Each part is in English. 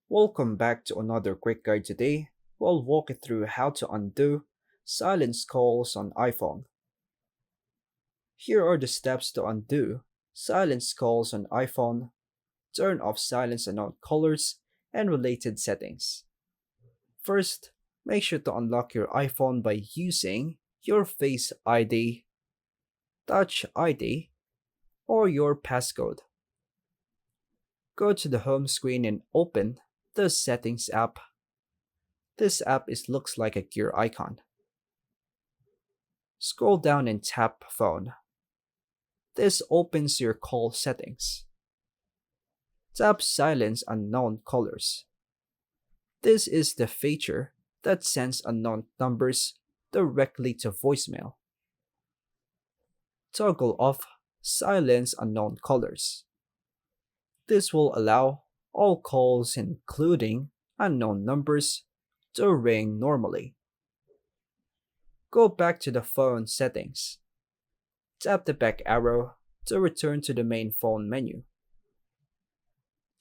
Welcome back to another quick guide today. We'll walk you through how to undo silence calls on iPhone. Here are the steps to undo silence calls on iPhone, turn off silence unknown callers, and related settings. First, make sure to unlock your iPhone by using your Face ID, Touch ID, or your passcode. Go to the home screen and open the Settings app. This app looks like a gear icon. Scroll down and tap Phone. This opens your call settings. Tap Silence Unknown Callers. This is the feature that sends unknown numbers directly to voicemail. Toggle off Silence Unknown Callers. This will allow all calls, including unknown numbers, to ring normally. Go back to the phone settings. Tap the back arrow to return to the main phone menu.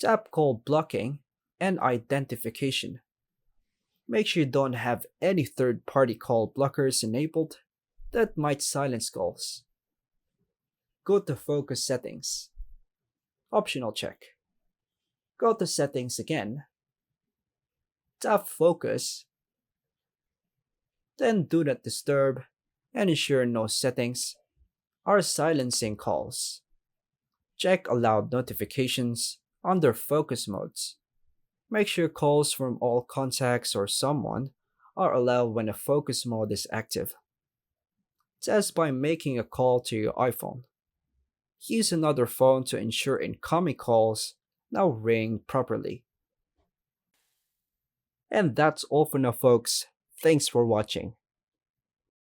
Tap Call Blocking and Identification. Make sure you don't have any third party call blockers enabled that might silence calls. Go to Focus Settings. Optional check. Go to Settings again. Tap Focus. Then Do Not Disturb and ensure no settings are silencing calls. Check Allowed Notifications under Focus Modes. Make sure calls from all contacts or someone are allowed when a focus mode is active. Test by making a call to your iPhone. Use another phone to ensure incoming calls now ring properly. And that's all for now, folks. Thanks for watching.